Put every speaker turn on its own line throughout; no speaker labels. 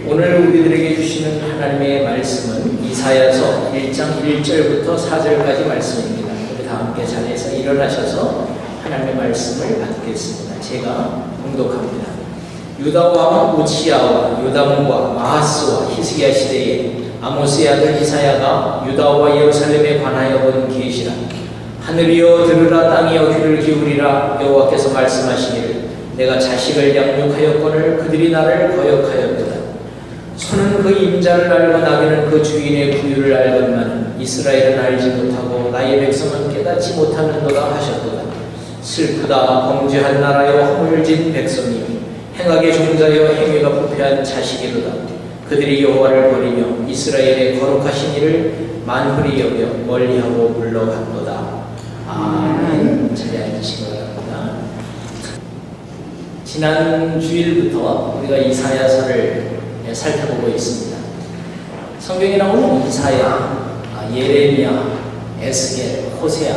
오늘 우리들에게 주시는 하나님의 말씀은 이사야서 1장 1절부터 4절까지 말씀입니다. 우리 다 함께 자리에서 일어나셔서 하나님의 말씀을 받겠습니다. 제가 봉독합니다. 유다 왕 우치야와 요담과 마하스와 히스기야 시대에 아모스의 아들 이사야가 유다와 예루살렘에 관하여 본 계시라. 하늘이여 들으라, 땅이여 귀를 기울이라. 여호와께서 말씀하시기를 내가 자식을 양육하였거늘 그들이 나를 거역하였도다. 소는 그 임자를 알고 나귀는 그 주인의 부유를 알건만은 이스라엘은 알지 못하고 나의 백성은 깨닫지 못하는도다 하셨도다. 슬프다. 범죄한 나라여 허물진 백성이여 행악의 종자여 행위가 부패한 자식이로다. 그들이 여호와를 버리며 이스라엘의 거룩하신 이를 만홀히 여겨 멀리하고 물러갔도다. 아멘. 자리에 앉으시기 바랍니다. 지난 주일부터 우리가 이사야서를 살펴보고 있습니다. 성경에 나오는 이사야, 예레미야, 에스겔, 호세아,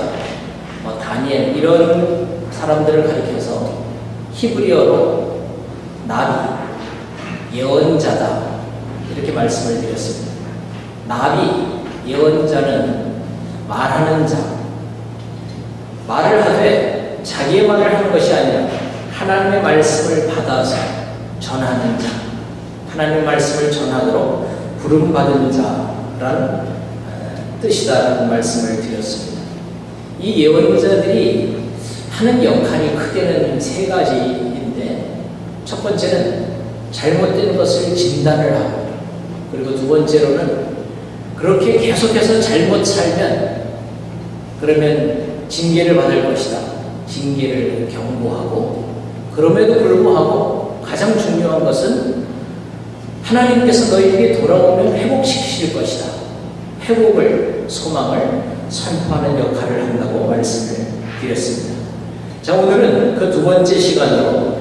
다니엘 이런 사람들을 가리켜서 히브리어로 나비, 예언자다 이렇게 말씀을 드렸습니다. 나비, 예언자는 말하는 자, 말을 하되 자기의 말을 하는 것이 아니라 하나님의 말씀을 받아서 전하는 자, 하나님의 말씀을 전하도록 부름받은 자라는 뜻이다라는 말씀을 드렸습니다. 이 예언자들이 하는 역할이 크게는 세 가지인데, 첫 번째는 잘못된 것을 진단을 하고, 그리고 두 번째로는 그렇게 계속해서 잘못 살면 그러면 징계를 받을 것이다. 징계를 경고하고, 그럼에도 불구하고 가장 중요한 것은 하나님께서 너희에게 돌아오면 회복시키실 것이다. 회복을, 소망을 선포하는 역할을 한다고 말씀을 드렸습니다. 자, 오늘은 그 두 번째 시간으로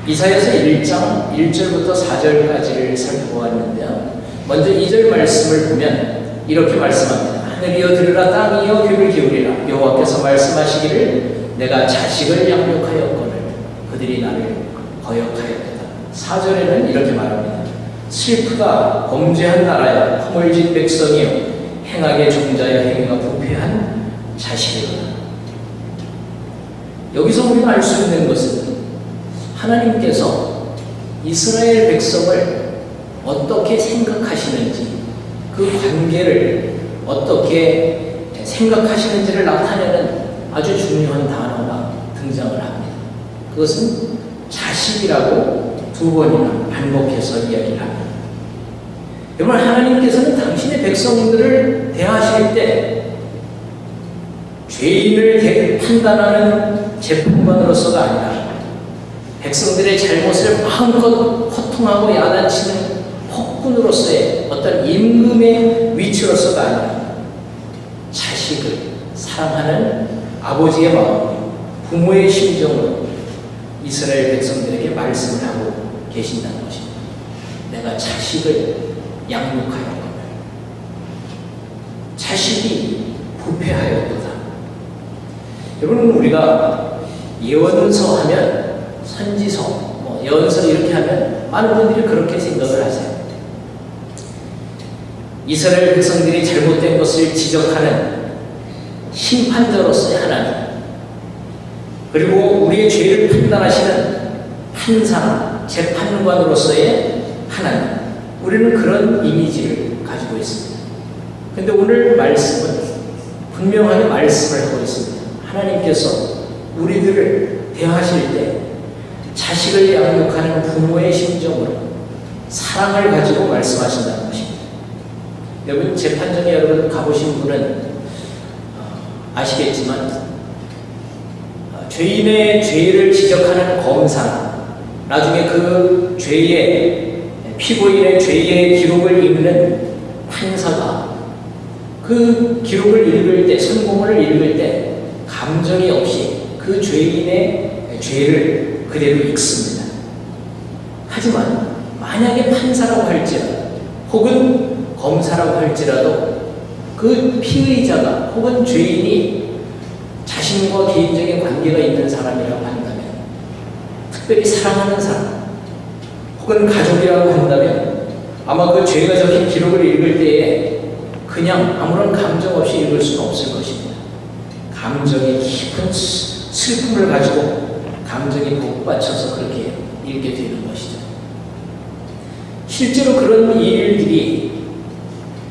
이사야서 1장 1절부터 4절까지를 살펴보았는데요. 먼저 2절 말씀을 보면 이렇게 말씀합니다. 하늘이여 들으라, 땅이여 귀를 기울이라. 여호와께서 말씀하시기를 내가 자식을 양육하였거늘 그들이 나를 거역하였도다. 4절에는 이렇게 말합니다. 슬프다. 범죄한 나라여 허물진 백성이여 행악의 종자여 행위가 부패한 자식이로다. 여기서 우리가 알 수 있는 것은 하나님께서 이스라엘 백성을 어떻게 생각하시는지, 그 관계를 어떻게 생각하시는지를 나타내는 아주 중요한 단어가 등장을 합니다. 그것은 자식이라고 두 번이나 반복해서 이야기를 합니다. 여러분, 하나님께서는 당신의 백성들을 대하실 때 죄인을 판단하는 재판관으로서가 아니라 백성들의 잘못을 마음껏 호통하고 야단치는 폭군으로서의 어떤 임금의 위치로서가 아니라 자식을 사랑하는 아버지의 마음, 부모의 심정으로 이스라엘 백성들에게 말씀을 하고 계신다는 것입니다. 내가 자식을 양육하였거늘 자식이 부패하였도다. 여러분, 우리가 예언서 하면 선지서, 예언서 이렇게 하면 많은 분들이 그렇게 생각을 하세요. 이스라엘 백성들이 잘못된 것을 지적하는 심판자로서의 하나님, 그리고 우리의 죄를 판단하시는 판사, 재판관으로서의 하나님, 우리는 그런 이미지를 가지고 있습니다. 그런데 오늘 말씀은 분명하게 말씀을 하고 있습니다. 하나님께서 우리들을 대하실 때 자식을 양육하는 부모의 심정으로 사랑을 가지고 말씀하신다는 것입니다. 여러분, 재판정에 여러분 가보신 분은 아시겠지만 죄인의 죄를 지적하는 검사, 나중에 그 죄의 피고인의 죄의 기록을 읽는 판사가 그 기록을 읽을 때, 선고문을 읽을 때 감정이 없이 그 죄인의 죄를 그대로 읽습니다. 하지만 만약에 판사라고 할지라도 혹은 검사라고 할지라도 그 피의자가 혹은 죄인이 자신과 개인적인 관계가 있는 사람이라고 한다면, 특별히 사랑하는 사람 혹은 가족이라고 한다면 아마 그 죄가 적힌 기록을 읽을 때에 그냥 아무런 감정 없이 읽을 수는 없을 것입니다. 감정의 깊은 슬픔을 가지고 감정이 복받쳐서 그렇게 읽게 되는 것이죠. 실제로 그런 일들이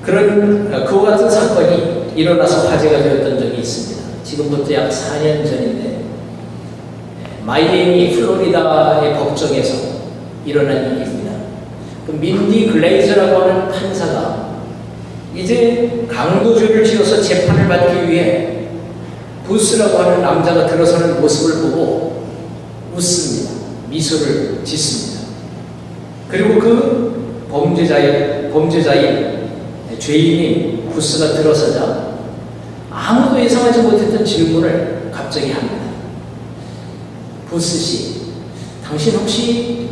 그와 같은 사건이 일어나서 화제가 되었던 적이 있습니다. 지금부터 약 4년 전인데 마이애미 플로리다의 법정에서 일어난 일입니다. 그 민디 글레이저라고 하는 판사가 이제 강도죄를 지어서 재판을 받기 위해 부스라고 하는 남자가 들어서는 모습을 보고 웃습니다. 미소를 짓습니다. 그리고 그 범죄자인 죄인인 부스가 들어서자 아무도 예상하지 못했던 질문을 갑자기 합니다. 부스 씨, 당신 혹시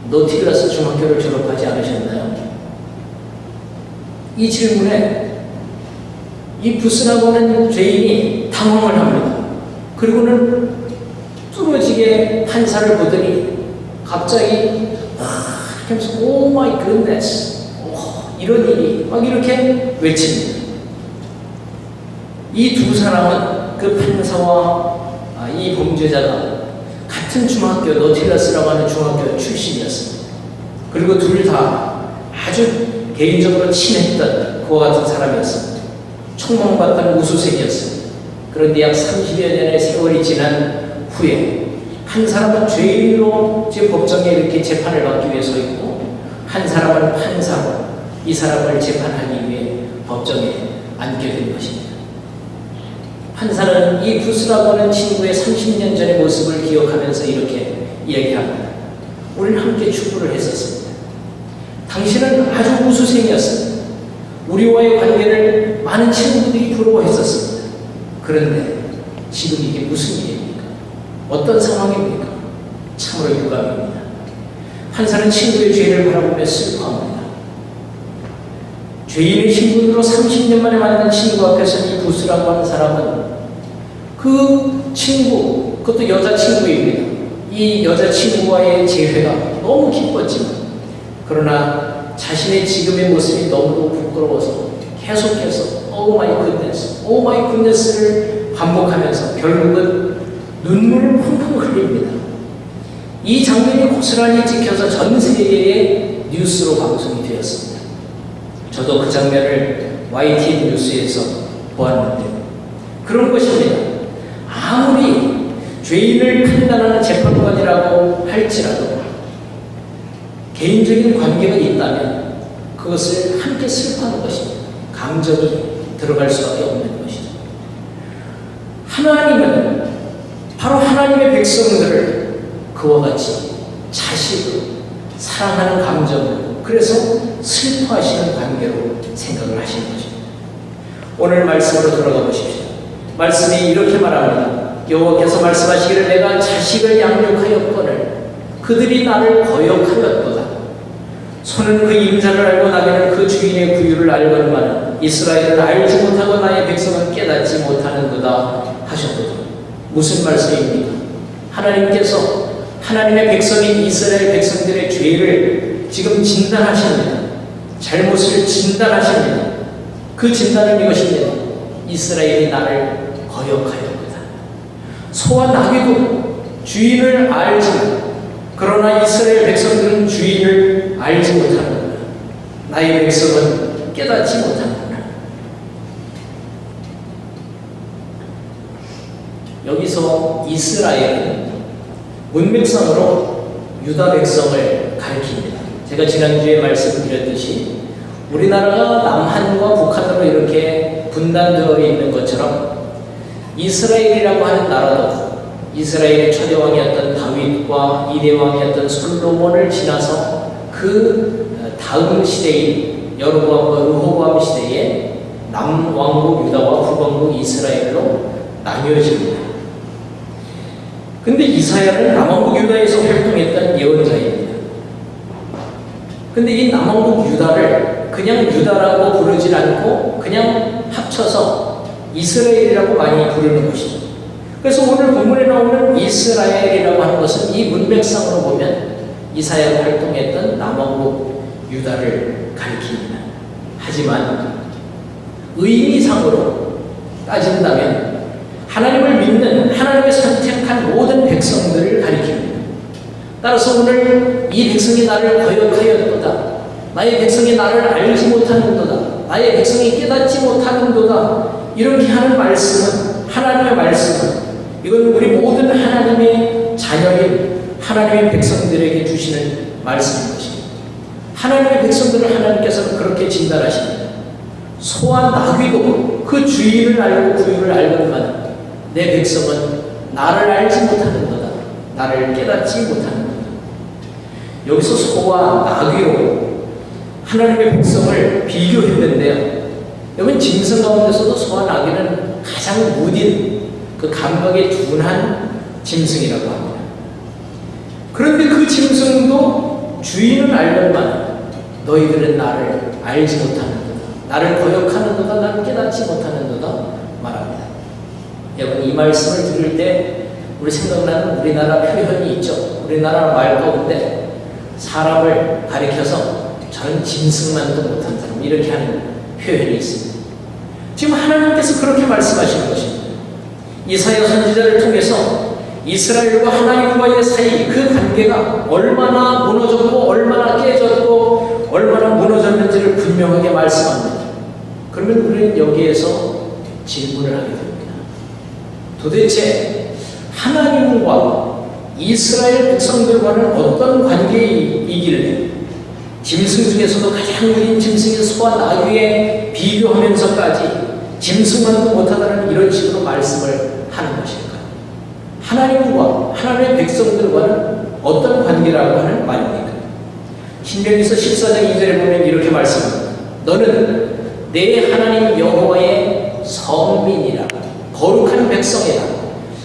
노티글라스 중학교를 졸업하지 않으셨나요? 이 질문에 이 부스라고 하는 죄인이 당황을 합니다. 그리고는 뚫어지게 판사를 보더니 갑자기 이렇게 하면서 오 마이 굿네스, 이런 일이 막 이렇게 외칩니다. 이 두 사람은 그 판사와 이 범죄자가 같은 중학교, 노틸러스라고 하는 중학교 출신이었습니다. 그리고 둘 다 아주 개인적으로 친했던 그와 같은 사람이었습니다. 총망받던 우수생이었습니다. 그런데 약 30여 년의 세월이 지난 후에 한 사람은 죄인으로 지금 법정에 이렇게 재판을 받기 위해 서 있고 한 사람은 판사로 이 사람을 재판하기 위해 법정에 앉게 된 것입니다. 판사는 이 부스라고 하는 친구의 30년 전의 모습을 기억하면서 이렇게 이야기합니다. 우리는 함께 축구를 했었습니다. 당신은 아주 우수생이었습니다. 우리와의 관계를 많은 친구들이 부러워했었습니다. 그런데 지금 이게 무슨 일입니까? 어떤 상황입니까? 참으로 유감입니다. 판사는 친구의 죄를 바라보며 슬퍼합니다. 죄인의 신분으로 30년 만에 만난 친구 앞에서 이 부스라고 하는 사람은 그 친구, 그것도 여자친구입니다. 이 여자친구와의 재회가 너무 기뻤지만 그러나 자신의 지금의 모습이 너무 부끄러워서 계속해서 오 마이 굿네스, 오 마이 굿네스를 반복하면서 결국은 눈물을 펑펑 흘립니다. 이 장면이 고스란히 찍혀서 전 세계의 뉴스로 방송이 되었습니다. 저도 그 장면을 YTN 뉴스에서 보았는데 그런 것입니다. 아무리 죄인을 판단하는 재판관이라고 할지라도 개인적인 관계가 있다면 그것을 함께 슬퍼하는 것입니다. 감정이 들어갈 수밖에 없는 것이죠. 하나님은 바로 하나님의 백성들을 그와 같이 자식으로 사랑하는 감정으로, 그래서 슬퍼하시는 관계로 생각을 하시는 것입니다. 오늘 말씀으로 돌아가 보십시오. 말씀이 이렇게 말합니다. 여호와께서 말씀하시기를 내가 자식을 양육하였거늘 그들이 나를 거역하였도다. 손은 그 임자를 알고 나귀는 그 주인의 구유를 알거니와 이스라엘은 알지 못하고 나의 백성은 깨닫지 못하는도다 하셨도다. 무슨 말씀입니까? 하나님께서 하나님의 백성인 이스라엘 백성들의 죄를 지금 진단하십니다. 잘못을 진단하십니다. 그 진단은 이것입니다. 이스라엘이 나를 거역하였도다. 소와 나귀도 주인을 알지만 그러나 이스라엘 백성들은 주인을 알지 못하는구나. 나의 백성은 깨닫지 못하는구나. 여기서 이스라엘은 문맥상으로 유다 백성을 가리킵니다. 제가 지난주에 말씀드렸듯이 우리나라가 남한과 북한으로 이렇게 분단되어 있는 것처럼 이스라엘이라고 하는 나라도 이스라엘의 초대왕이었던 다윗과 이대왕이었던 솔로몬을 지나서 그 다음 시대인 여로보암과 르호보암 시대에 남왕국 유다와 북왕국 이스라엘로 나뉘어집니다. 근데 이사야는 남왕국 유다에서 활동했던 예언자입니다. 근데 이 남왕국 유다를 그냥 유다라고 부르진 않고 그냥 합쳐서 이스라엘이라고 많이 부르는 것이죠. 그래서 오늘 본문에 나오는 이스라엘이라고 하는 것은 이 문맥상으로 보면 이사야가 활동했던 유다를 가리킵니다. 하지만 의미상으로 따진다면 하나님을 믿는 하나님의 선택한 모든 백성들을 가리킵니다. 따라서 오늘 이 백성이 나를 거역하였도다. 나의 백성이 나를 알지 못하는도다. 나의 백성이 깨닫지 못하는도다. 이렇게 하는 말씀은, 하나님의 말씀은, 이건 우리 모든 하나님의 자녀인 하나님의 백성들에게 주시는 말씀인 것입니다. 하나님의 백성들을 하나님께서는 그렇게 진단하십니다. 소와 나귀도 그 주인을 알고 구유를 알건만 내 백성은 나를 알지 못하는도다. 나를 깨닫지 못하는도다. 여기서 소와 나귀로 하나님의 백성을 비교했는데요. 여러분, 짐승 가운데서도 소와 나귀는 가장 무딘, 그 감각에 둔한 짐승이라고 합니다. 그런데 그 짐승도 주인은 알건만 너희들은 나를 알지 못하는도다. 나를 거역하는도다. 나를 깨닫지 못하는도다 말합니다. 여러분, 이 말씀을 들을 때 우리 생각나는 우리나라 표현이 있죠. 우리나라 말 가운데 사람을 가리켜서 저는 짐승만도 못한 사람, 이렇게 하는 표현이 있습니다. 지금 하나님께서 그렇게 말씀하시는 것입니다. 이사야 선지자를 통해서 이스라엘과 하나님과의 사이, 그 관계가 얼마나 무너졌고 얼마나 깨졌고 얼마나 무너졌는지를 분명하게 말씀합니다. 그러면 우리는 여기에서 질문을 하게 됩니다. 도대체 하나님과 이스라엘 백성들과는 어떤 관계이길래 짐승 중에서도 가장 무딘 짐승인 소와 나귀에 비교하면서까지 짐승만도 못하다는 이런 식으로 말씀을 하는 것일까요? 하나님과 하나님의 백성들과는 어떤 관계라고 하는 말입니까? 신명기서 14장 2절에 보면 이렇게 말씀합니다. 너는 내 하나님 여호와의 성민이라, 거룩한 백성이라.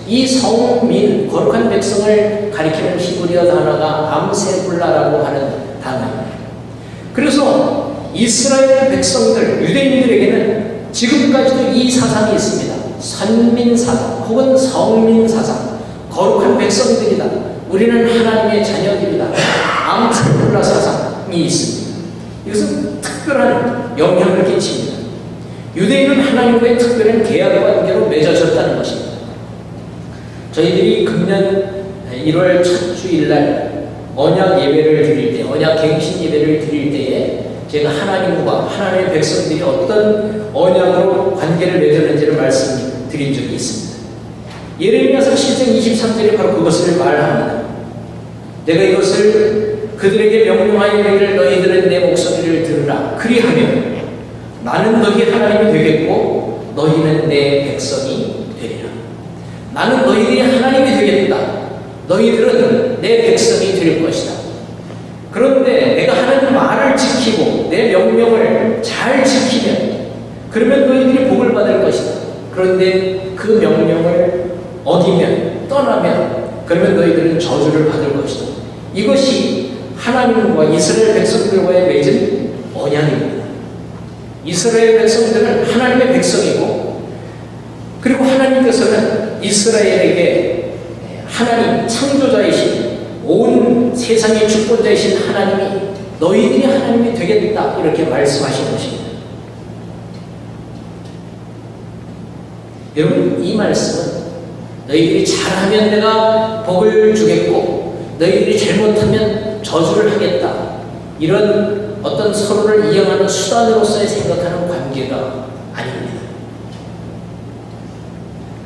이 성민, 거룩한 백성을 가리키는 히브리어 단어가 암세불라라고 하는 단어입니다. 그래서 이스라엘 백성들, 유대인들에게는 지금까지도 이 사상이 있습니다. 선민사상 혹은 성민사상, 거룩한 백성들이다. 우리는 하나님의 자녀들이다. 암세불라 사상이 있습니다. 이것은 특별한 영향을 끼칩니다. 유대인은 하나님과의 특별한 계약 관계로 맺어졌다는 것입니다. 저희들이 금년 1월 첫 주일날 언약 예배를 드릴 때, 언약 갱신 예배를 드릴 때에 제가 하나님과 하나님의 백성들이 어떤 언약으로 관계를 맺었는지를 말씀드린 적이 있습니다. 예레미야서 7장 23절에 바로 그것을 말합니다. 내가 이것을 그들에게 명령하여 이르기를 너희들은 내 목소리를 들으라. 그리하면 나는 너희 하나님이 되겠고 너희는 내 백성이 되리라. 나는 너희들이 하나님이 되겠다. 너희들은 내 백성이 될 것이다. 그런데 내가 하는 말을 지키고 내 명령을 잘 지키면, 그러면 너희들이 복을 받을 것이다. 그런데 그 명령을 어기면, 떠나면, 그러면 너희들은 저주를 받을 것이다. 이것이 하나님과 이스라엘 백성들과의 맺은 언약입니다. 이스라엘 백성들은 하나님의 백성이고, 그리고 하나님께서는 이스라엘에게 하나님, 창조자이신, 온 세상의 주권자이신 하나님이 너희들이 하나님이 되겠다, 이렇게 말씀하신 것입니다. 여러분, 이 말씀은 너희들이 잘하면 내가 복을 주겠고 너희들이 잘못하면 저주를 하겠다, 이런 어떤 서로를 이용하는 수단으로서의 생각하는 관계가 아닙니다.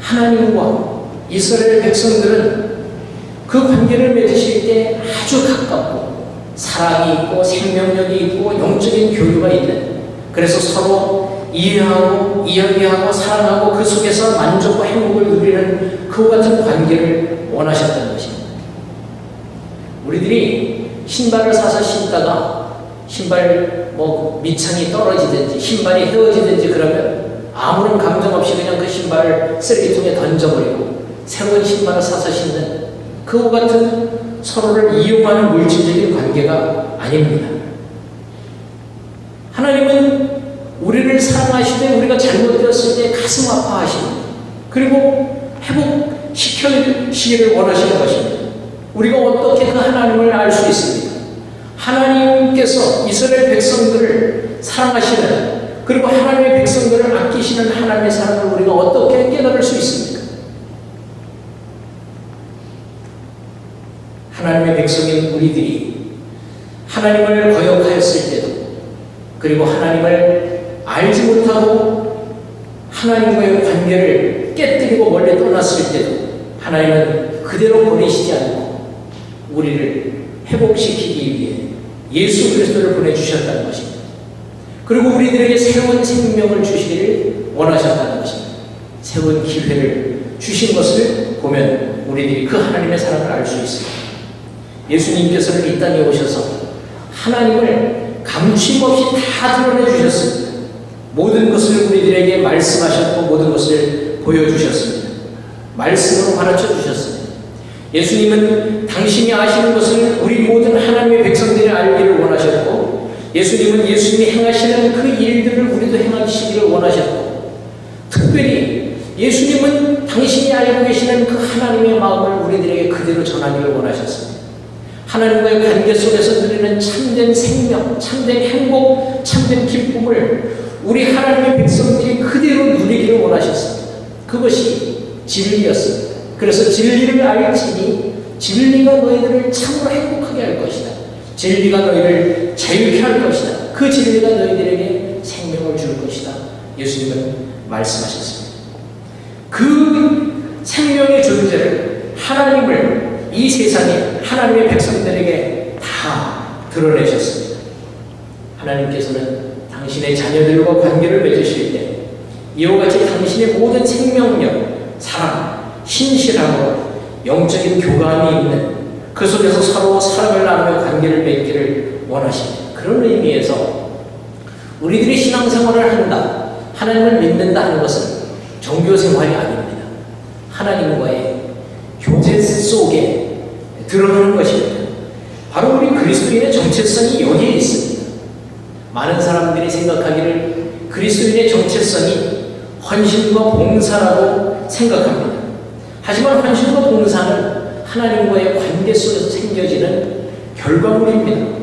하나님과 이스라엘 백성들은 그 관계를 맺으실 때 아주 가깝고 사랑이 있고 생명력이 있고 영적인 교류가 있는, 그래서 서로 이해하고 이야기하고 사랑하고 그 속에서 만족과 행복을 누리는 그와 같은 관계를 원하셨다는 것입니다. 우리들이 신발을 사서 신다가 신발 밑창이 떨어지든지 신발이 헤어지든지 그러면 아무런 감정 없이 그냥 그 신발을 쓰레기통에 던져버리고 새로운 신발을 사서 신는 그와 같은 서로를 이용하는 물질적인 관계가 아닙니다. 하나님은 우리를 사랑하시되 우리가 잘못되었을 때 가슴 아파하십니다. 그리고 회복시켜주시기를 원하시는 것입니다. 우리가 어떻게 그 하나님을 알 수 있습니까? 하나님 하나님께서 이스라엘 백성들을 사랑하시는, 그리고 하나님의 백성들을 아끼시는 하나님의 사랑을 우리가 어떻게 깨달을 수 있습니까? 하나님의 백성인 우리들이 하나님을 거역하였을 때도, 그리고 하나님을 알지 못하고 하나님과의 관계를 깨뜨리고 멀리 떠났을 때도 하나님은 그대로 보내시지 않고 우리를 회복시키기 위해 예수 그리스도를 보내주셨다는 것입니다. 그리고 우리들에게 새로운 생명을 주시기를 원하셨다는 것입니다. 새로운 기회를 주신 것을 보면 우리들이 그 하나님의 사랑을 알 수 있습니다. 예수님께서는 이 땅에 오셔서 하나님을 감추임없이 다 드러내 주셨습니다. 모든 것을 우리들에게 말씀하셨고 모든 것을 보여주셨습니다. 말씀으로 가르쳐 주셨습니다. 예수님은 당신이 아시는 것을 우리 모든 하나님의 백성들이 알기를 원하셨고, 예수님은 예수님이 행하시는 그 일들을 우리도 행하시기를 원하셨고, 특별히 예수님은 당신이 알고 계시는 그 하나님의 마음을 우리들에게 그대로 전하기를 원하셨습니다. 하나님과의 관계 속에서 누리는 참된 생명, 참된 행복, 참된 기쁨을 우리 하나님의 백성들이 그대로 누리기를 원하셨습니다. 그것이 진리였습니다. 그래서 진리를 알지니 진리가 너희들을 참으로 행복하게 할 것이다. 진리가 너희를 자유케 할 것이다. 그 진리가 너희들에게 생명을 줄 것이다. 예수님은 말씀하셨습니다. 그 생명의 존재를, 하나님을 이 세상에 하나님의 백성들에게 다 드러내셨습니다. 하나님께서는 당신의 자녀들과 관계를 맺으실 때 이와 같이 당신의 모든 생명력, 사랑, 신실함으로 영적인 교감이 있는, 그 속에서 서로 사랑을 나누며 관계를 맺기를 원하십니다. 그런 의미에서 우리들이 신앙생활을 한다, 하나님을 믿는다 하는 것은 종교생활이 아닙니다. 하나님과의 교제 속에 들어가는 것입니다. 바로 우리 그리스도인의 정체성이 여기에 있습니다. 많은 사람들이 생각하기를 그리스도인의 정체성이 헌신과 봉사라고 생각합니다. 하지만 헌신과 봉사는 하나님과의 관계 속에서 생겨지는 결과물입니다.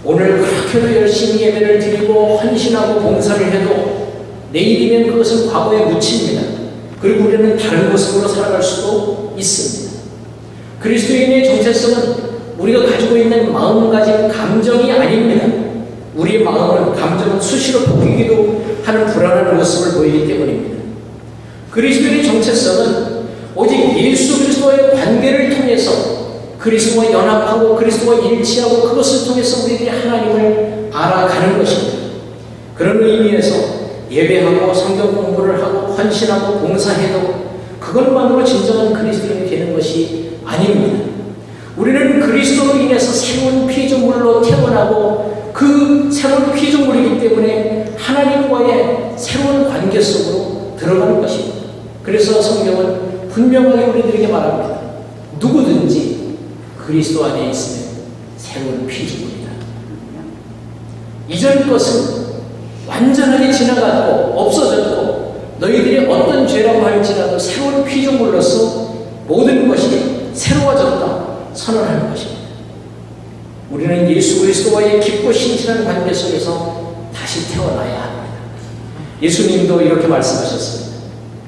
오늘 그렇게도 열심히 예배를 드리고 헌신하고 봉사를 해도 내일이면 그것은 과거에 묻힙니다. 그리고 우리는 다른 모습으로 살아갈 수도 있습니다. 그리스도인의 정체성은 우리가 가지고 있는 마음가짐, 감정이 아닙니다. 우리의 마음은, 감정은 수시로 바뀌기도 하는 불안한 모습을 보이기 때문입니다. 그리스도인의 정체성은 오직 예수 그리스도와의 관계를 통해서 그리스도와 연합하고 그리스도와 일치하고 그것을 통해서 우리들이 하나님을 알아가는 것입니다. 그런 의미에서 예배하고 성경 공부를 하고 헌신하고 봉사해도 그것만으로 진정한 그리스도인이 되는 것이 아닙니다. 우리는 그리스도로 인해서 새로운 피조물로 태어나고 그 새로운 피조물이기 때문에 하나님과의 새로운 관계 속으로 들어가는 것입니다. 그래서 성경은 분명하게 우리들에게 말합니다. 누구든지 그리스도 안에 있으면 새로운 피조물이다. 이전 것은 완전하게 지나갔고 없어졌고 너희들이 어떤 죄라고 할지라도 새로운 피조물로서 모든 것이 새로워졌다 선언하는 것입니다. 우리는 예수 그리스도와의 깊고 신실한 관계 속에서 다시 태어나야 합니다. 예수님도 이렇게 말씀하셨습니다.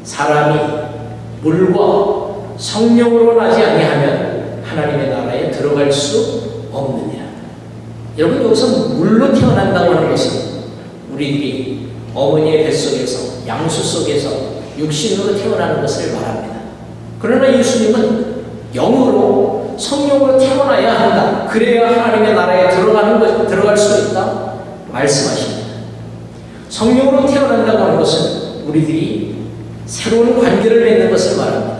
사람이 물과 성령으로 나지 아니하면 하나님의 나라에 들어갈 수 없느니라. 여러분, 여기서 물로 태어난다고 하는 것은 우리들이 어머니의 뱃속에서, 양수 속에서 육신으로 태어나는 것을 말합니다. 그러나 예수님은 영으로, 성령으로 태어나야 한다. 그래야 하나님의 나라에 들어갈 수 있다 말씀하십니다. 성령으로 태어난다고 하는 것은 우리들이 새로운 관계를 맺는 것을 말합니다.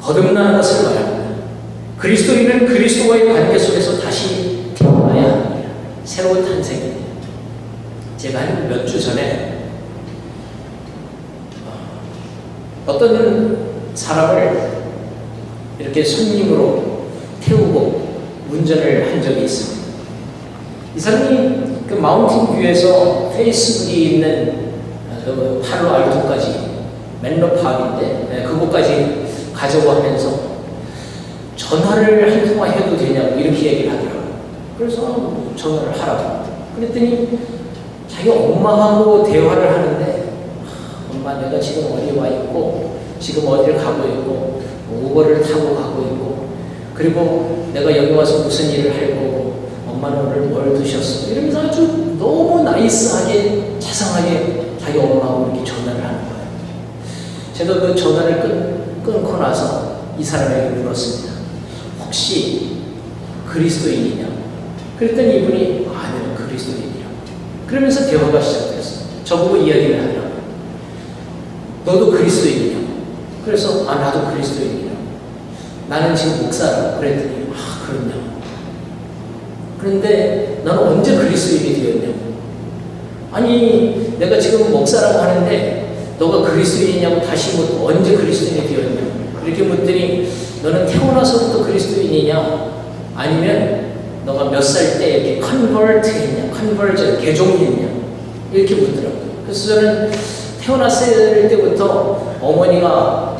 거듭나는 것을 말합니다. 그리스도인은 그리스도와의 관계 속에서 다시 태어나야 합니다. 새로운 탄생입니다. 제가 한 몇 주 전에 어떤 사람을 이렇게 손님으로 태우고 운전을 한 적이 있습니다. 이 사람이 그 마운틴 뷰에서 페이스북이 있는 그 팔로 알토까지 맨로 파악인데 그곳까지 가자고 하면서 전화를 한 통화 해도 되냐고 이렇게 얘기를 하더라고요. 그래서 전화를 하라고. 그랬더니 자기 엄마하고 대화를 하는데, 엄마 내가 지금 어디 와 있고 지금 어디를 가고 있고 우버를 타고 가고 있고 그리고 내가 여기 와서 무슨 일을 할 거고 엄마는 오늘 뭘 드셨어? 이러면서 아주 너무 나이스하게 자상하게 자기 엄마하고 이렇게 전화를 하는 거예요. 제가 그 전화를 끊고 나서 이 사람에게 물었습니다. 혹시 그리스도인이냐? 그랬더니 이분이 아니요 그리스도인이라고. 그러면서 대화가 시작됐어요. 저보고 이야기를 하더라고요. 너도 그리스도인이냐고. 그래서 나도 그리스도인이라고. 나는 지금 목사라고. 그랬더니 그렇냐고. 그런데 너는 언제 그리스도인이 되었냐고. 아니 내가 지금 목사라고 하는데 너가 그리스도인이냐고 다시 묻고 언제 그리스도인이 되었냐고. 이렇게 묻더니 너는 태어나서부터 그리스도인이냐 아니면 너가 몇 살 때 이렇게 컨버트 했냐, 컨버전, 개종했냐 이렇게 묻더라고요. 그래서 저는 태어났을 때부터 어머니가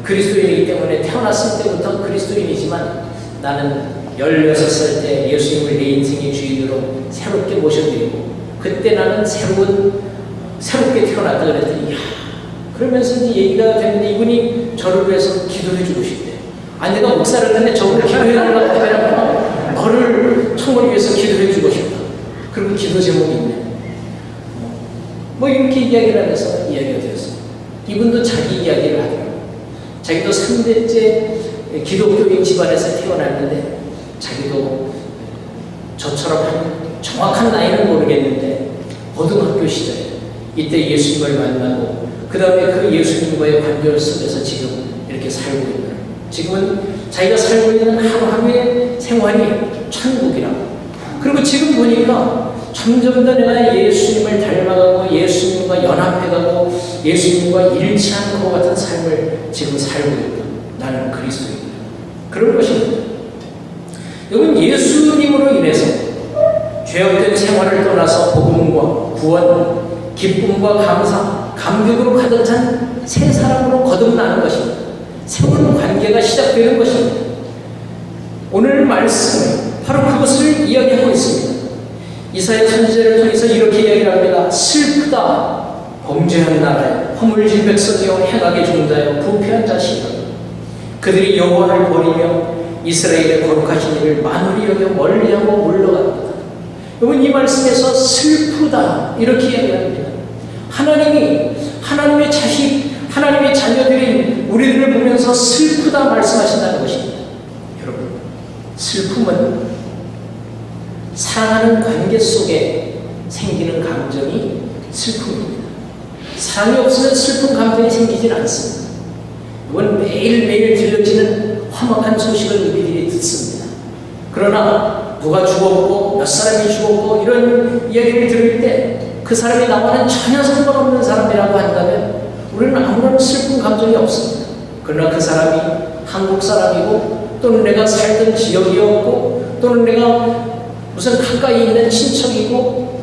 그리스도인이기 때문에 태어났을 때부터 그리스도인이지만 나는 16살 때 예수님을 내 인생의 주인으로 새롭게 모셔드리고 그때 나는 새롭게 태어났다 그랬더니 야 그러면서 이제 얘기가 되는데 이분이 저를 위해서 기도해 주고 싶대. 아니 내가 목사를 했는데 저를 기도해 달라고 하더라고. 너를 청을 위해서 기도해 주고 싶다. 그리고 기도 제목이 있네. 뭐 이렇게 이야기를 하면서 이야기가 되었어요. 이분도 자기 이야기를 하더라고요. 자기도 3대째 기독교인 집안에서 태어났는데 자기도 저처럼 정확한 나이는 모르겠는데 고등학교 시절에 이때 예수님을 만나고 그 다음에 그 예수님과의 관계 속에서 지금 이렇게 살고 있는 지금은 자기가 살고 있는 하루하루의 생활이 천국이라고. 그리고 지금 보니까 점점 더 내가 예수님을 닮아가고 예수님과 연합해가고 예수님과 일치하는 것 같은 삶을 지금 살고 있다. 나는 그리스도인이다. 그런 것입니다. 여러분 예수님으로 인해서 죄악된 생활을 떠나서 복음과 구원, 기쁨과 감사, 감격으로 가득 찬 새 사람으로 거듭나는 것입니다. 새로운 관계가 시작되는 것입니다. 오늘 말씀은 바로 그것을 이야기하고 있습니다. 이사야 선지자를 통해서 이렇게 이야기를 합니다. 슬프다 범죄한 나라에 허물진 백성이여 행하게 죽은 자여 부패한 자식이여 그들이 여호와를 버리며 이스라엘의 거룩하신 이를 만홀히 여겨 멀리하고 물러갑니다. 여러분 이 말씀에서 슬프다 이렇게 이야기합니다. 하나님이 하나님의 자식 하나님의 자녀들인 우리들을 보면서 슬프다 말씀하신다는 것입니다. 여러분 슬픔은 사랑하는 관계 속에 생기는 감정이 슬픔입니다. 사랑이 없으면 슬픈 감정이 생기질 않습니다. 이건 매일매일 들려지는 험악한 소식을 우리들이 듣습니다. 그러나 누가 죽었고 몇 사람이 죽었고 이런 이야기를 들을 때 그 사람이 나와는 전혀 상관없는 사람이라고 한다면 우리는 아무런 슬픈 감정이 없습니다. 그러나 그 사람이 한국 사람이고 또는 내가 살던 지역이었고 또는 내가 무슨 가까이 있는 친척이고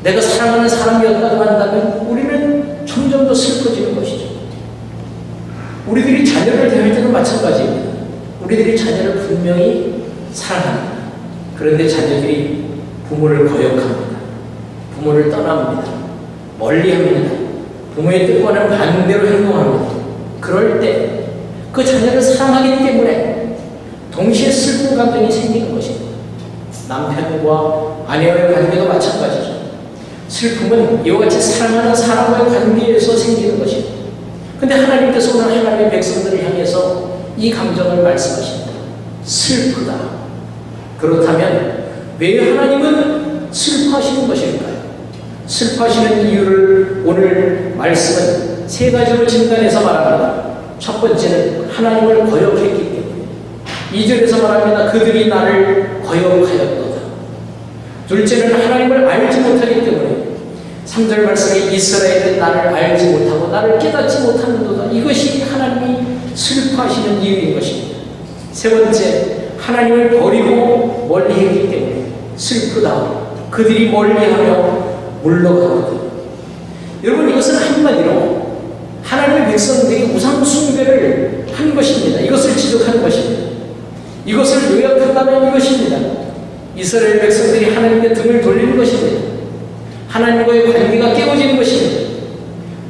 내가 사랑하는 사람이었다고 한다면 우리는 점점 더 슬퍼지는 것이죠. 우리들이 자녀를 대할 때는 마찬가지입니다. 우리들이 자녀를 분명히 사랑합니다. 그런데 자녀들이 부모를 거역합니다. 부모를 떠납니다. 멀리합니다. 부모의 뜻과는 반대로 행동합니다. 그럴 때 그 자녀를 사랑하기 때문에 동시에 슬픈 감정이 생기는 것입니다. 남편과 아내와의 관계가 마찬가지죠. 슬픔은 이와 같이 사랑하는 사람과의 관계에서 생기는 것입니다. 근데 하나님께서 오늘 하나님의 백성들을 향해서 이 감정을 말씀하십니다. 슬프다. 그렇다면 왜 하나님은 슬퍼하시는 것일까요? 슬퍼하시는 이유를 오늘 말씀은 세 가지로 진단해서 말합니다. 첫 번째는 하나님을 거역했기 때문에 2절에서 말합니다. 그들이 나를 거역하였도다. 둘째는 하나님을 알지 못하기 때문에 3절 말씀에 이스라엘은 나를 알지 못하고 나를 깨닫지 못하는도다. 이것이 하나님이 슬퍼하시는 이유인 것입니다. 세 번째, 하나님을 버리고 멀리했기 때문에 슬프다. 그들이 멀리하며 물러가거든. 여러분 이것은 한마디로 하나님의 백성들이 우상 숭배를 한 것입니다. 이것을 지적하는 것입니다. 이것을 요약한다면 이것입니다. 이스라엘 백성들이 하나님께 등을 돌리는 것입니다. 하나님과의 관계가 깨어지는 것입니다.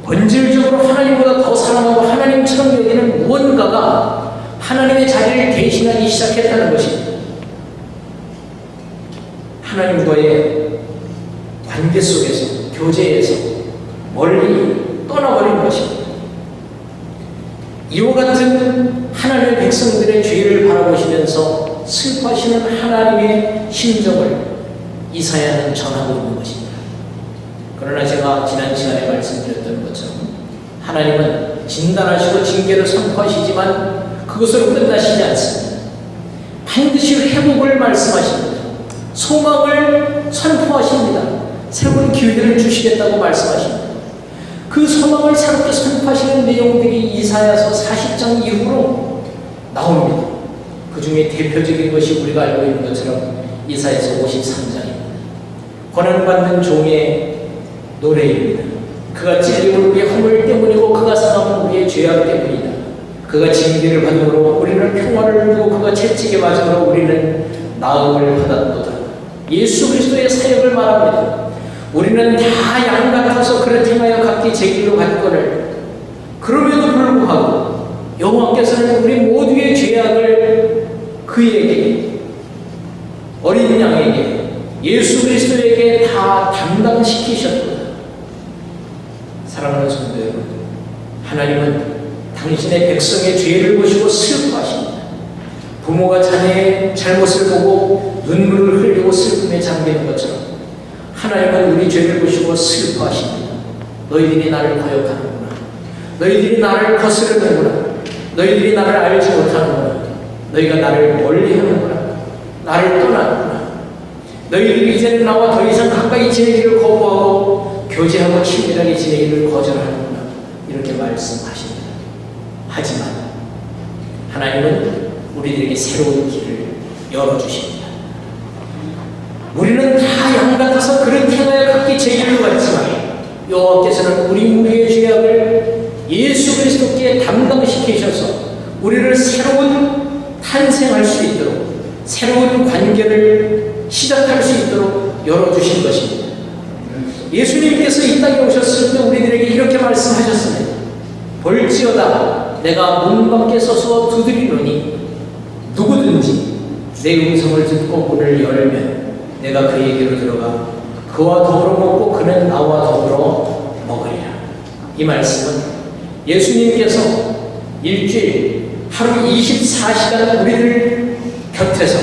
본질적으로 하나님보다 더 사랑하고 하나님처럼 여기는 무언가가 하나님의 자리를 대신하기 시작했다는 것입니다. 하나님과의 관계 속에서, 교제에서 멀리 떠나버린 것입니다. 이와 같은 하나님의 백성들의 죄를 바라보시면서 슬퍼하시는 하나님의 심정을 이사야는 전하고 있는 것입니다. 그러나 제가 지난 시간에 말씀드렸던 것처럼 하나님은 진단하시고 징계를 선포하시지만 그것으로 끝나시지 않습니다. 반드시 회복을 말씀하십니다. 소망을 선포하십니다. 새로운 기회를 주시겠다고 말씀하십니다. 그 소망을 새롭게 선포하시는 내용들이 이사야서 40장 이후로 나옵니다. 그 중에 대표적인 것이 우리가 알고 있는 것처럼 이사야서 53장입니다. 고난받는 종의 노래입니다. 그가 찔림은 우리의 허물 때문이고 그가 상함은 우리의 죄악 때문이다. 그가 징계를 받음으로 우리는 평화를 누리고 그가 채찍에 맞음으로 우리는 나음을 받았도다. 예수 그리스도의 사역을 말합니다. 우리는 다 양 같아서 그를 행하여 각기 제 길로 갔거늘 그럼에도 불구하고 여호와께서는 우리 모두의 죄악을 그에게, 어린 양에게, 예수 그리스도에게 다 담당시키셨도다. 사랑하는 성도 여러분, 하나님은 당신의 백성의 죄를 보시고 슬퍼하십니다. 부모가 자녀의 잘못을 보고 눈물을 흘리고 슬픔에 잠기는 것처럼 하나님은 우리 죄를 보시고 슬퍼하십니다. 너희들이 나를 거역하는구나. 너희들이 나를 거스르는구나. 너희들이 나를 알지 못하는구나. 너희가 나를 멀리하는구나. 나를 떠나는구나. 너희들이 이제는 나와 더 이상 가까이 지내기를 거부하고 교제하고 친밀하게 지내기를 거절하는구나. 이렇게 말씀하십니다. 하지만 하나님은 우리들에게 새로운 길을 열어주십니다. 우리는 다 양 같아서 그를 행하여 각기 제 길로 갔지만 여호와께서는 우리의 죄악을 예수 그리스도께 담당시키셔서 우리를 새로운 탄생할 수 있도록, 새로운 관계를 시작할 수 있도록 열어주신 것입니다. 예수님께서 이 땅에 오셨을 때 우리들에게 이렇게 말씀하셨습니다. 볼지어다 내가 문 밖에 서서 두드리노니 누구든지 내 음성을 듣고 문을 열면 내가 그에게로 들어가 그와 더불어 먹고 그는 나와 더불어 먹으리라. 이 말씀은 예수님께서 일주일 하루 24시간 우리들 곁에서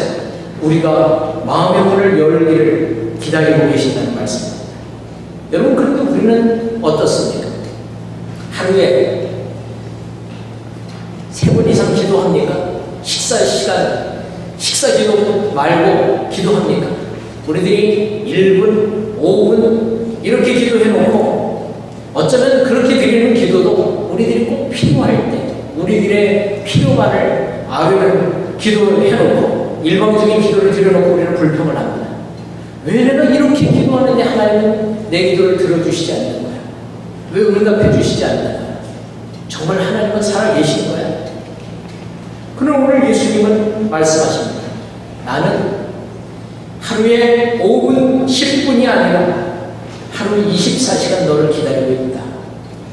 우리가 마음의 문을 열기를 기다리고 계신다는 말씀입니다. 여러분, 그런데 우리는 어떻습니까? 하루에 3번 이상 기도합니까? 식사 기도 말고 기도합니까? 우리들이 1분, 5분 이렇게 기도해놓고 어쩌면 그렇게 드리는 기도도 우리들이 꼭 필요할 때 우리들의 필요만을 아뢰는 기도해놓고 일방적인 기도를 드려놓고 우리는 불평을 합니다. 왜 내가 이렇게 기도하는데 하나님은 내 기도를 들어주시지 않는 거야? 왜 응답해 주시지 않는 거야? 정말 하나님은 살아계신 거야? 그럼 오늘 예수님은 말씀하십니다. 나는 하루에 5분, 10분이 아니라 하루 24시간 너를 기다리고 있다.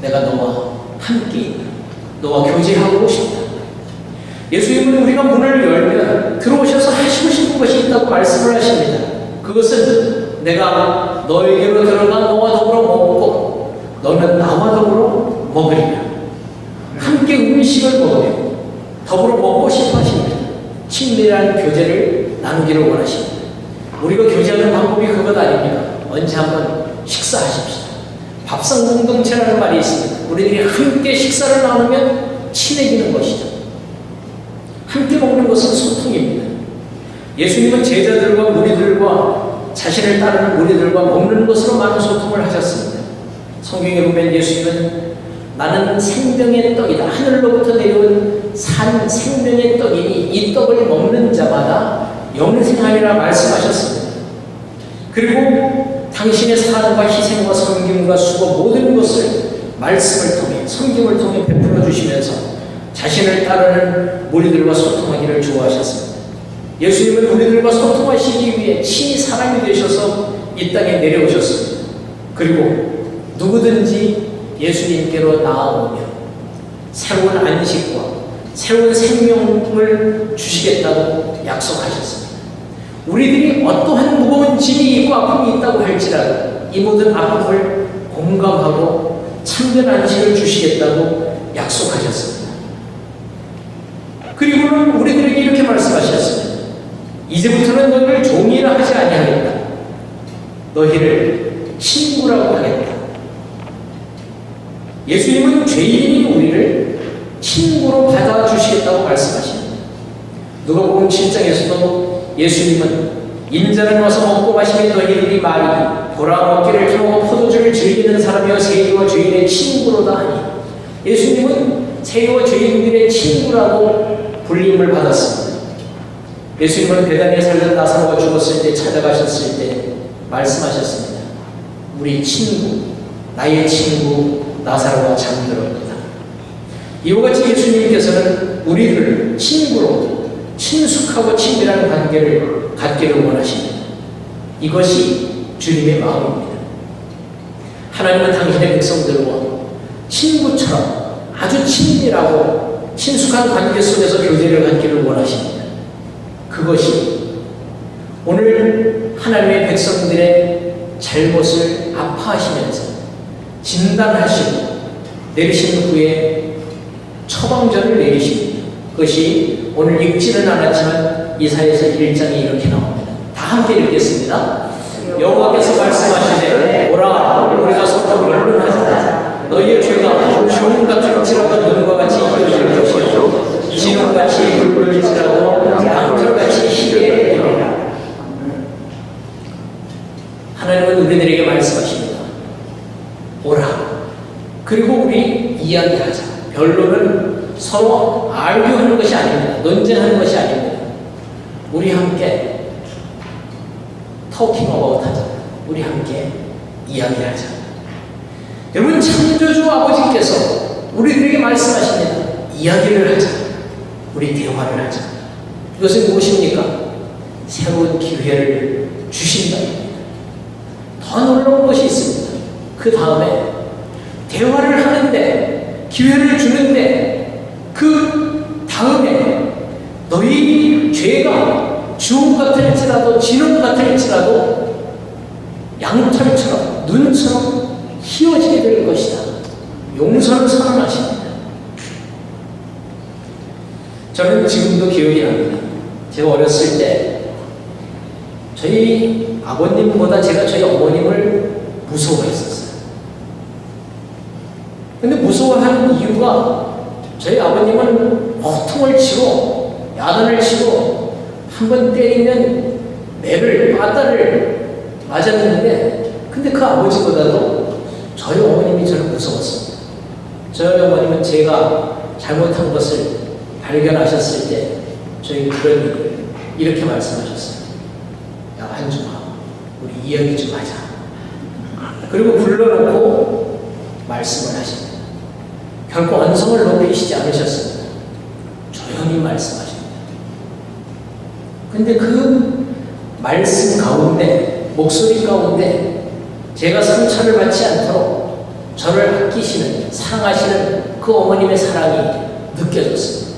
내가 너와 함께 있다. 너와 교제하고 싶다. 예수님은 우리가 문을 열면 들어오셔서 하시고 싶은 것이 있다고 말씀을 하십니다. 그것은 내가 너에게로 들어가 너와 더불어 먹고 너는 나와 더불어 먹으리라. 함께 음식을 먹으며 더불어 먹고 싶어 하십니다. 친밀한 교제를 나누기를 원하십니다. 우리가 교제하는 방법이 그것 아닙니다. 언제 한번 식사하십시다. 밥상 공동체라는 말이 있습니다. 우리들이 함께 식사를 나누면 친해지는 것이죠. 함께 먹는 것은 소통입니다. 예수님은 제자들과 무리들과 자신을 따르는 무리들과 먹는 것으로 많은 소통을 하셨습니다. 성경에 보면 예수님은 나는 생명의 떡이다. 하늘로부터 내려온 산 생명의 떡이니 이 떡을 먹는 자마다 영생하리라 말씀하셨습니다. 그리고 당신의 사랑과 희생과 섬김과 수고 모든 것을 말씀을 통해 성경을 통해 베풀어 주시면서 자신을 따르는 무리들과 소통하기를 좋아하셨습니다. 예수님은 우리들과 소통하시기 위해 친히 사람이 되셔서 이 땅에 내려오셨습니다. 그리고 누구든지 예수님께로 나아오면 새로운 안식과 새로운 생명을 주시겠다고 약속하셨습니다. 우리들이 어떠한 무거운 짐이 있고 아픔이 있다고 할지라도 이 모든 아픔을 공감하고 참된 안식을 주시겠다고 약속하셨습니다. 그리고는 우리들에게 이렇게 말씀하셨습니다. 이제부터는 너희를 종이라 하지 아니하겠다. 너희를 친구라고 하겠다. 예수님은 죄인인 우리를 친구로 받아주시겠다고 말씀하십니다. 누가복음 7장에서도 예수님은 인자는 와서 먹고 마시면 너희들이 말이 돌아먹기를 펴고 포도주를 즐기는 사람이여 세리와 죄인의 친구로다 하니, 예수님은 세리와 죄인들의 친구라고 불림을 받았습니다. 예수님은 베다니에 살던 나사로가 죽었을 때 찾아가셨을 때 말씀하셨습니다. 우리 친구, 나의 친구 나사로가 잠들었다. 이와 같이 예수님께서는 우리를 친구로 친숙하고 친밀한 관계를 갖기를 원하십니다. 이것이 주님의 마음입니다. 하나님은 당신의 백성들과 친구처럼 아주 친밀하고 친숙한 관계 속에서 교제를 갖기를 원하십니다. 그것이 오늘 하나님의 백성들의 잘못을 아파하시면서 진단하시고 내리신 후에 처방전을 내리십니다. 그것이 오늘 읽지는 않았지만 이사야서 1장에 이렇게 나옵니다. 다 함께 읽겠습니다. 여호와께서 말씀하시되 오라 우리가 서로 변론하자. 너희의 죄가 주홍 같을지라도 눈과 같이 이어질 것이요 진홍같이 붉을지라도 양털같이 희게 되리라. 하나님은 우리들에게 말씀하십니다. 오라. 그리고 우리 이야기하자. 변론은 서로 알교하는 것이 아닙니다. 논쟁하는 것이 아닙니다. 우리 함께 토킹 어바웃 하자. 우리 함께 이야기하자. 여러분, 창조주 아버지께서 우리들에게 말씀하십니다. 이야기를 하자. 우리 대화를 하자. 이것은 무엇입니까? 새로운 기회를 주신다입니다. 더 놀라운 것이 있습니다. 그 다음에 대화를 하는데, 기회를 주는데, 그 다음에 너희 죄가 주홍 같을지라도 진홍 같을지라도 양털처럼 눈처럼 희어지게 될 것이다. 용서를 선언하십니다. 저는 지금도 기억이 납니다. 제가 어렸을 때 저희 아버님보다 제가 저희 어머님을 무서워했었어요. 근데 무서워하는 이유가 저희 아버님은 호통을 치고 야단을 치고 한 번 때리면 매를 바다를 맞았는데, 근데 그 아버지보다도 저희 어머님이 저를 무서웠습니다. 저희 어머님은 제가 잘못한 것을 발견하셨을 때 저희 그런 일을 이렇게 말씀하셨어요. 야, 한중아, 우리 이야기 좀 하자. 그리고 불러놓고 말씀을 하십니다. 결코 언성을 높이시지 않으셨습니다. 조용히 말씀하십니다. 근데 그 말씀 가운데, 목소리 가운데 제가 상처를 받지 않도록 저를 아끼시는, 사랑하시는 그 어머님의 사랑이 느껴졌습니다.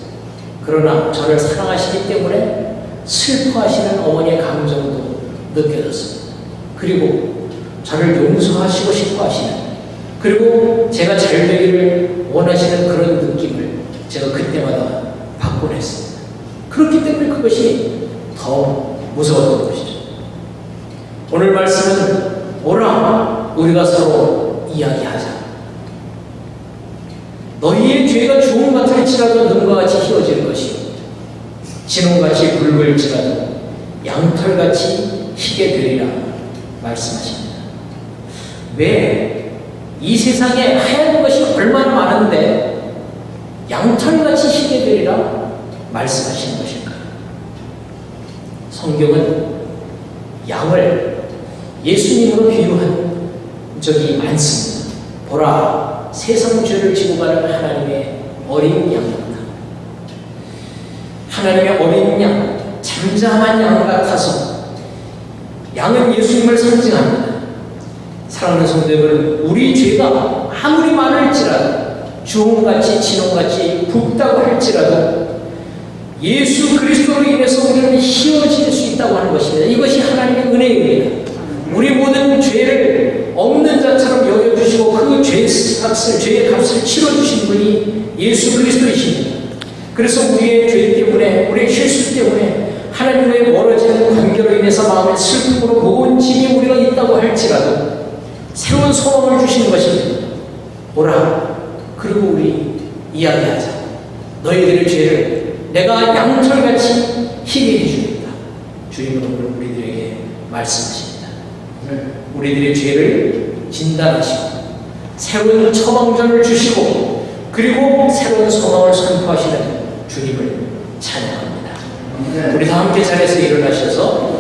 그러나 저를 사랑하시기 때문에 슬퍼하시는 어머니의 감정도 느껴졌습니다. 그리고 저를 용서하시고 싶어 하시는, 그리고 제가 잘 되기를 원하시는 그런 느낌을 제가 그때마다 받곤 했습니다. 그렇기 때문에 그것이 더 무서웠던 것이죠. 오늘 말씀은 오라, 우리가 서로 이야기하자. 너희의 죄가 주홍 같을지라도 눈과 같이 희어질 것이요 진홍같이 붉을지라도 양털같이 희게 되리라 말씀하십니다. 왜 이 세상에 하얀 것이 얼마나 많은데 양털같이 희게 되리라 말씀하시는 것일까요? 성경은 양을 예수님으로 비유한 적이 많습니다. 보라, 세상 죄를 지고 가는 하나님의 어린 양입니다. 하나님의 어린 양, 잠잠한 양 같아서 양은 예수님을 상징합니다. 사랑하는 성도 여러분, 우리 죄가 아무리 많을지라도 주홍같이 진홍같이 붉다고 할지라도 예수 그리스도로 인해서 우리는 희어질 수 있다고 하는 것입니다. 이것이 하나님의 은혜입니다. 우리 모든 죄를 없는 자처럼 여겨주시고 그 죄의 값을 치러주신 분이 예수 그리스도이십니다. 그래서 우리의 죄 때문에, 우리의 실수 때문에 하나님과의 멀어지는 관계로 인해서 마음에 슬픔으로 무거운 짐이 우리가 있다고 할지라도 새로운 소망을 주시는 것입니다. 오라, 그리고 우리 이야기하자. 너희들의 죄를 내가 양털같이 희게 해주겠다. 주님은 오늘 우리들에게 말씀하십니다. 우리들의 죄를 진단하시고 새로운 처방전을 주시고 그리고 새로운 소망을 선포하시는 주님을 찬양합니다. 우리 다 함께 자리에서 일어나셔서